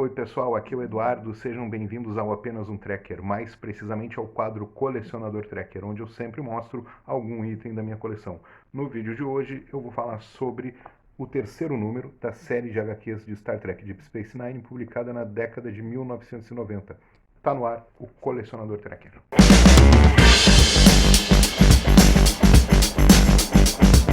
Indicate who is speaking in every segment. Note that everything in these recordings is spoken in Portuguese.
Speaker 1: Oi pessoal, aqui é o Eduardo, sejam bem-vindos ao Apenas um Tracker, mais precisamente ao quadro Colecionador Tracker, onde eu sempre mostro algum item da minha coleção. No vídeo de hoje eu vou falar sobre o terceiro número da série de HQs de Star Trek Deep Space Nine, publicada na década de 1990. Está no ar o Colecionador Tracker.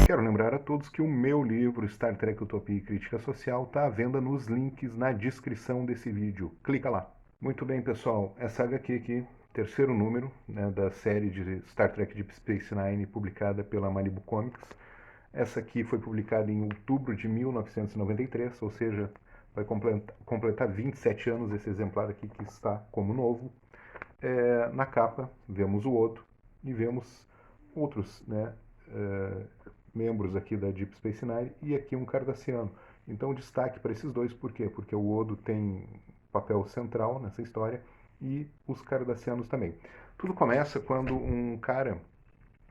Speaker 1: Quero lembrar a todos que o meu livro Star Trek Utopia e Crítica Social está à venda nos links na descrição desse vídeo. Clica lá. Muito bem, pessoal. Essa HQ aqui, terceiro número, né, da série de Star Trek Deep Space Nine, publicada pela Malibu Comics. Essa aqui foi publicada em outubro de 1993, ou seja, vai completar 27 anos esse exemplar aqui que está como novo. Na capa, vemos o Odo e vemos outros, né, membros aqui da Deep Space Nine e aqui um cardassiano. Então, destaque para esses dois, por quê? Porque o Odo tem papel central nessa história e os cardassianos também. Tudo começa quando um cara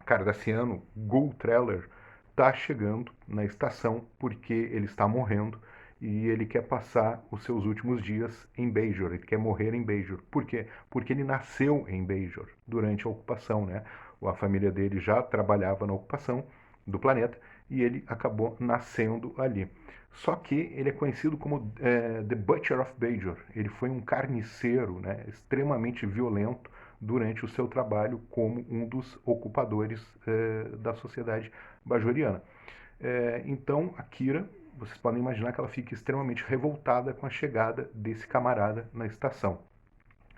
Speaker 1: cardassiano, Gul Treller, está chegando na estação porque ele está morrendo e ele quer passar os seus últimos dias em Bajor, ele quer morrer em Bajor. Por quê? Porque ele nasceu em Bajor durante a ocupação, né? A família dele já trabalhava na ocupação do planeta e ele acabou nascendo ali. Só que ele é conhecido como The Butcher of Bajor. Ele foi um carniceiro, né, extremamente violento durante o seu trabalho como um dos ocupadores da sociedade bajoriana. Então, a Kira, vocês podem imaginar que ela fica extremamente revoltada com a chegada desse camarada na estação.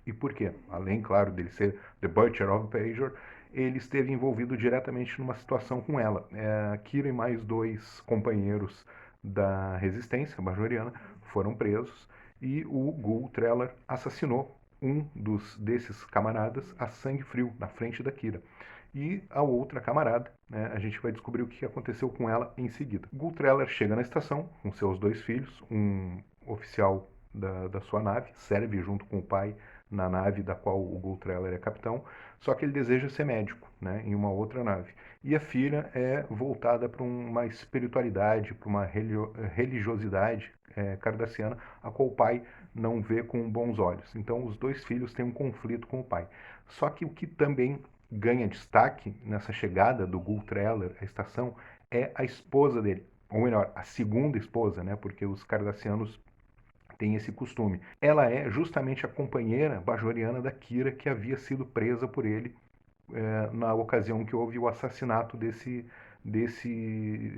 Speaker 1: E por quê? Além, claro, dele ser The Butcher of Bajor, ele esteve envolvido diretamente numa situação com ela. A Kira e mais dois companheiros da resistência bajoriana foram presos e o Gul Treller assassinou um desses camaradas a sangue frio na frente da Kira. E a outra camarada, né, a gente vai descobrir o que aconteceu com ela em seguida. Gul Treller chega na estação com seus dois filhos, um oficial da sua nave, serve junto com o pai na nave da qual o Gul Treller é capitão, só que ele deseja ser médico, né, em uma outra nave. E a filha é voltada para uma espiritualidade, para uma religiosidade cardassiana, a qual o pai não vê com bons olhos. Então os dois filhos têm um conflito com o pai. Só que o que também ganha destaque nessa chegada do Gul Treller à estação é a esposa dele, ou melhor, a segunda esposa, né, porque os cardassianos tem esse costume. Ela é justamente a companheira bajoriana da Kira que havia sido presa por ele na ocasião que houve o assassinato desse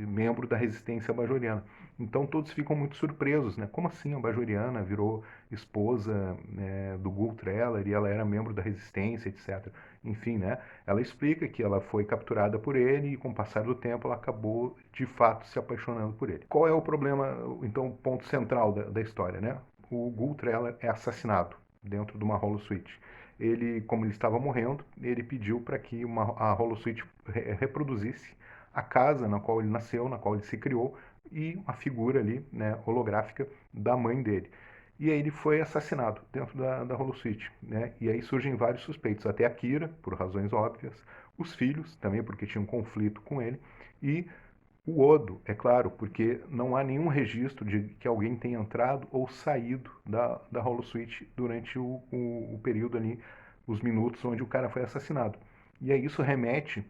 Speaker 1: membro da resistência bajoriana. Então todos ficam muito surpresos, né? Como assim a bajoriana virou esposa, né, do Gul Treller e ela era membro da resistência, etc. Enfim, né? Ela explica que ela foi capturada por ele e com o passar do tempo ela acabou de fato se apaixonando por ele. Qual é o problema, então, o ponto central da história, né? O Gul Treller é assassinado dentro de uma holosuite. Ele, como ele estava morrendo, ele pediu para que a holosuite reproduzisse a casa na qual ele nasceu, na qual ele se criou, e uma figura ali, né, holográfica da mãe dele. E aí ele foi assassinado dentro da holosuite, né? E aí surgem vários suspeitos, até a Kira, por razões óbvias, os filhos, também porque tinham um conflito com ele, e o Odo, é claro, porque não há nenhum registro de que alguém tenha entrado ou saído da holosuite durante o período ali, os minutos onde o cara foi assassinado. E aí isso remete,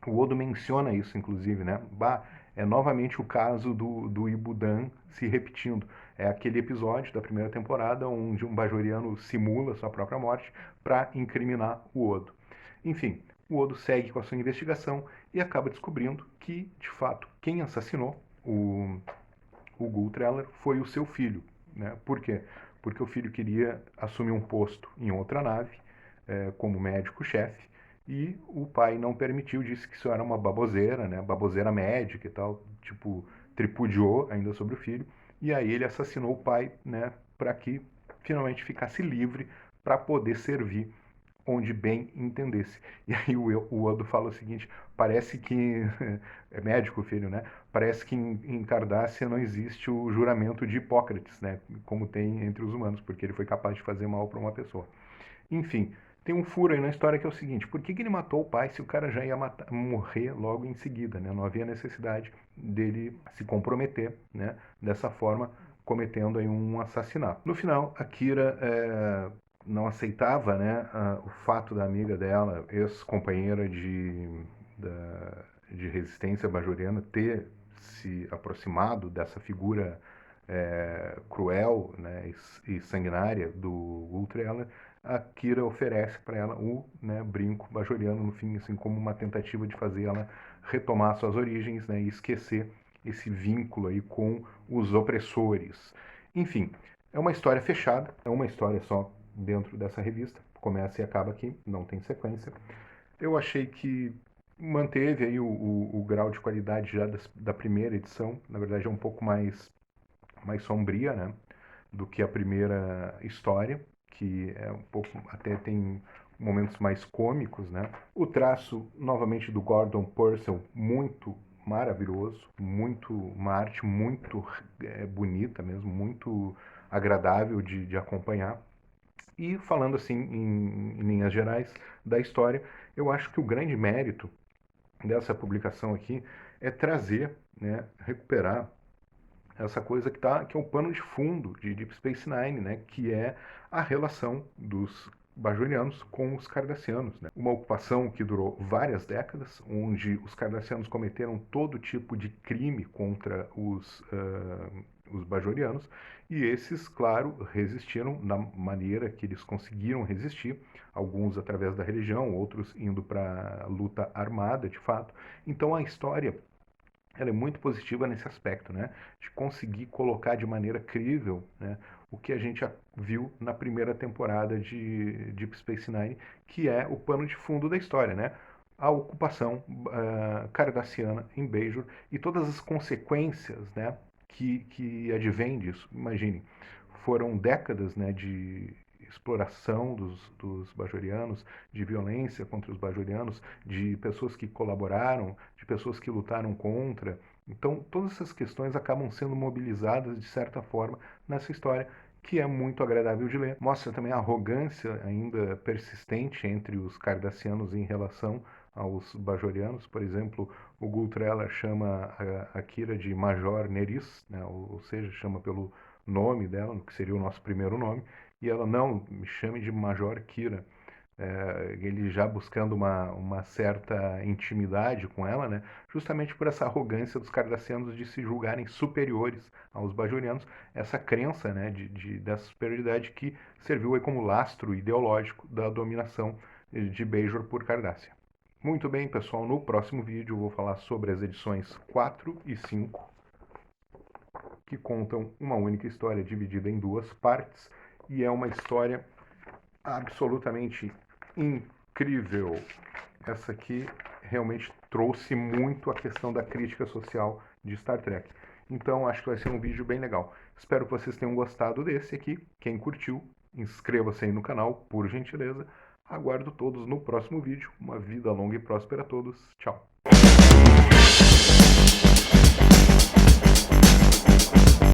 Speaker 1: o Odo menciona isso, inclusive, né? Bah, é novamente o caso do Ibudan se repetindo. É aquele episódio da primeira temporada onde um bajoriano simula sua própria morte para incriminar o Odo. Enfim, o Odo segue com a sua investigação e acaba descobrindo que, de fato, quem assassinou o Gul Treller foi o seu filho. Né? Por quê? Porque o filho queria assumir um posto em outra nave, como médico-chefe, e o pai não permitiu, disse que isso era uma baboseira, né? Baboseira médica e tal, tipo, tripudiou ainda sobre o filho, e aí ele assassinou o pai, né, para que finalmente ficasse livre para poder servir onde bem entendesse. E aí o Odo fala o seguinte, parece que, é médico o filho, né? Parece que em Cardassia não existe o juramento de Hipócrates, né? Como tem entre os humanos, porque ele foi capaz de fazer mal para uma pessoa. Enfim, tem um furo aí na história que é o seguinte, por que ele matou o pai se o cara já ia morrer logo em seguida, né? Não havia necessidade dele se comprometer, né? Dessa forma cometendo aí um assassinato. No final, a Kira não aceitava, né, o fato da amiga dela, ex-companheira de resistência bajoriana, ter se aproximado dessa figura cruel, né, e sanguinária do Ultreller. A Kira oferece para ela o, né, brinco bajoriano, no fim, assim, como uma tentativa de fazer ela retomar suas origens, né, e esquecer esse vínculo aí com os opressores. Enfim, é uma história fechada, é uma história só dentro dessa revista, começa e acaba aqui, não tem sequência. Eu achei que manteve aí o grau de qualidade já da primeira edição, na verdade é um pouco mais sombria, né, do que a primeira história, que é um pouco, até tem momentos mais cômicos, né. O traço, novamente, do Gordon Purcell, muito maravilhoso, uma arte muito bonita mesmo, muito agradável de acompanhar. E falando assim, em linhas gerais da história, eu acho que o grande mérito dessa publicação aqui é trazer, né, recuperar essa coisa que é o pano de fundo de Deep Space Nine, né, que é a relação dos bajorianos com os cardassianos, né? Uma ocupação que durou várias décadas, onde os cardassianos cometeram todo tipo de crime contra os bajorianos, e esses, claro, resistiram da maneira que eles conseguiram resistir, alguns através da religião, outros indo para luta armada, de fato. Então a história, ela é muito positiva nesse aspecto, né? De conseguir colocar de maneira crível, né, o que a gente já viu na primeira temporada de Deep Space Nine, que é o pano de fundo da história, né? A ocupação cardassiana em Bajor e todas as consequências, né, que advêm disso. Imagine, foram décadas, né, de exploração dos bajorianos, de violência contra os bajorianos, de pessoas que colaboraram, de pessoas que lutaram contra. Então, todas essas questões acabam sendo mobilizadas, de certa forma, nessa história, que é muito agradável de ler. Mostra também a arrogância ainda persistente entre os cardassianos em relação aos bajorianos. Por exemplo, o Gultreller chama a Kira de Major Neris, né? Ou seja, chama pelo nome dela, que seria o nosso primeiro nome, e ela, não, me chame de Major Kira. Ele já buscando uma certa intimidade com ela, né, justamente por essa arrogância dos cardassianos de se julgarem superiores aos bajorianos, essa crença, né, dessa superioridade que serviu aí como lastro ideológico da dominação de Bajor por Cardassia. Muito bem, pessoal, no próximo vídeo eu vou falar sobre as edições 4 e 5, que contam uma única história dividida em duas partes, e é uma história absolutamente incrível. Essa aqui realmente trouxe muito a questão da crítica social de Star Trek. Então acho que vai ser um vídeo bem legal. Espero que vocês tenham gostado desse aqui. Quem curtiu, inscreva-se aí no canal, por gentileza. Aguardo todos no próximo vídeo. Uma vida longa e próspera a todos. Tchau.